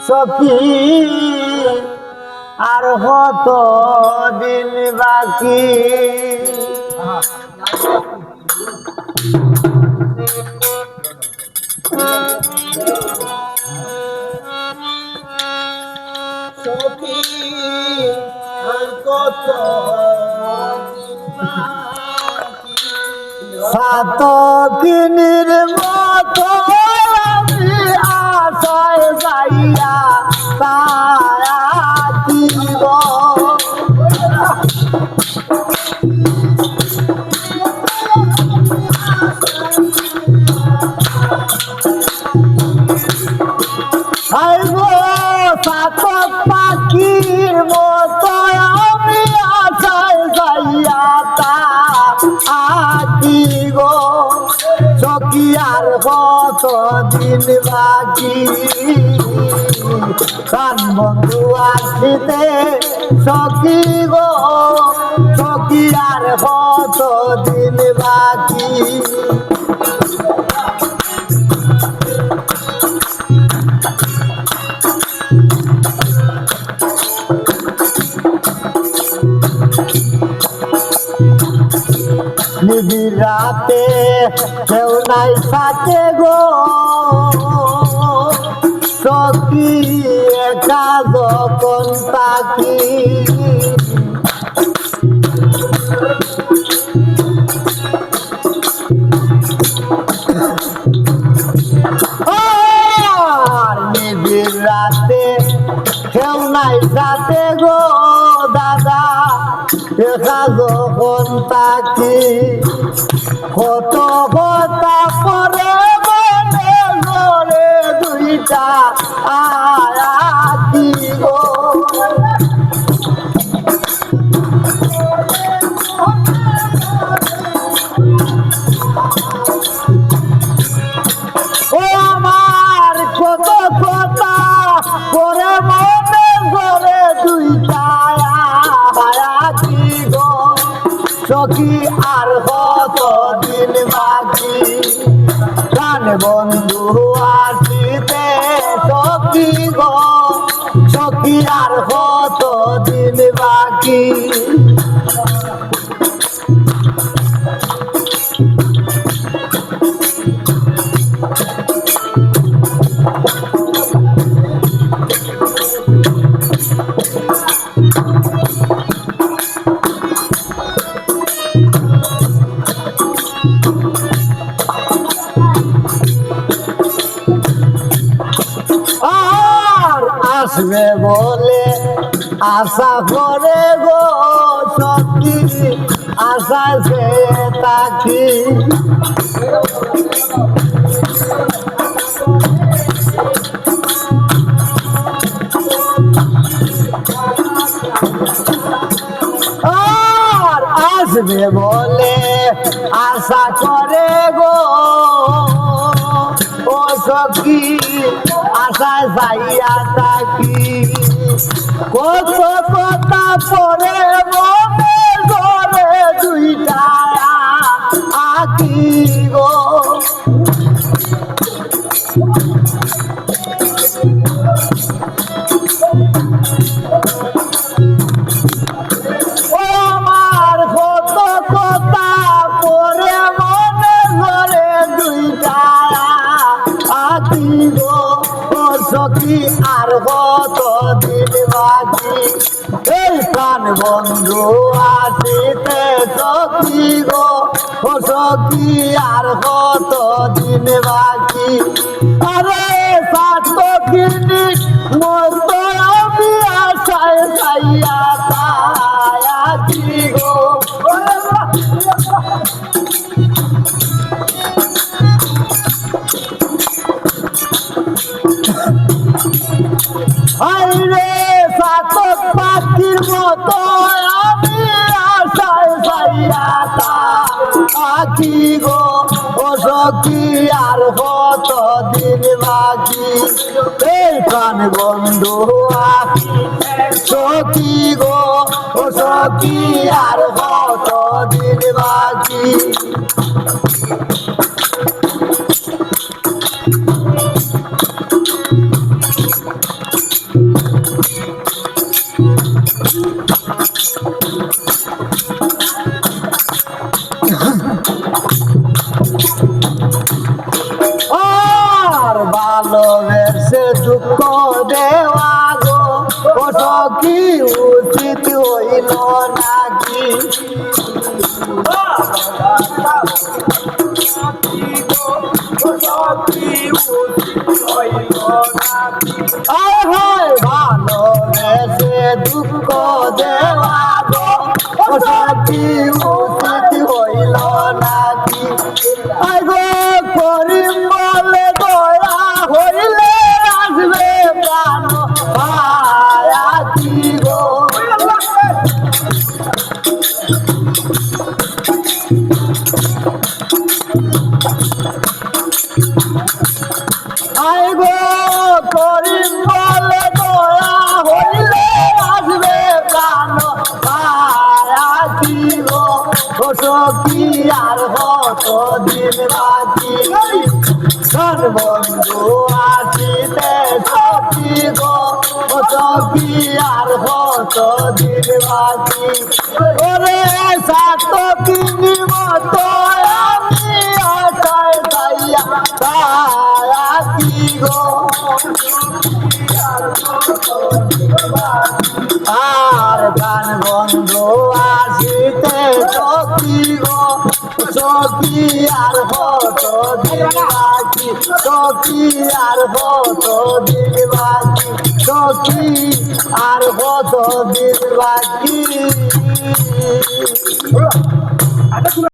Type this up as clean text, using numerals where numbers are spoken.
সখী আর কত দিন বাকি সখী আর কত সাত দিনের মতো আমি আশায় যাইয়া থাকিব সাত পাখির মতো আমি আশায় যাইয়া থাকিব সখী আর কত দিন বাকি কান বন্ধু আসিতে সখী গো সখী আর কত দিন বাকি নিবিড় রাতে কেউ নাই সাথে গো সখী একা যখন থাকি নিবিড় রাতে কেউ নাই সাথে গো দাদা একা যখন থাকি কত কথা পরে মনে করে দুইটা আয়াতি গো ও আমার কত কথা পরে মনে করে দুইটা আয়াতি গো সখী আর কত দিন বাকি প্রাণ বন্ধু আসিতে সখী গো সখী আর কত দিন বাকি আসবে বলে আশা করে গো সখী আশা সে থাকি আর আসবে বলে আশা করে গো ও সখী আশায় যাইয়া থাকি কত কথা পরে মনে করে দুইটা আঁকি গো আমার কত কথা পরে মনে করে দুইটা আঁকি গো সখী আর কত দিন বাকি এই প্রাণ বন্ধু আসিতে সখী গো সখী আর কত দিন বাকি আরে সাত দিন মতো আমি আশায় যাইয়া থাকি গো আরে সাত পাখির মতো আমি আশায় যাইয়া থাকি গো ও সখী আর কত দিন বাকি এই প্রাণ বন্ধু সখী গো ও সখী আর কত দিন বাকি দেওয়া গো ও সখী উচিত হইল নাকি ভালোবেসে দুঃখ দেওয়া গো ও সখী উচিত হইল নাকি আগো করিম বলে দয়া হইলে আসবে প্রাণ ভায়াতি গো আইগো করিম বলে দয়া হইলে আসবে প্রাণ ভায়াতি গো ও সখী আর কত দিন বাকি বন্ধু আসিতে সখী গো ও সখী আর কত দিন বাকি ওরে সাত কিনি মতো আমি আশায় পাইয়া তায়াতি গো আর গান বন্ধু আসিতে সখী গো সখী আর কত দিন বাকি সখী আর কত দিন বাকি সখী আর কত দিন বাকি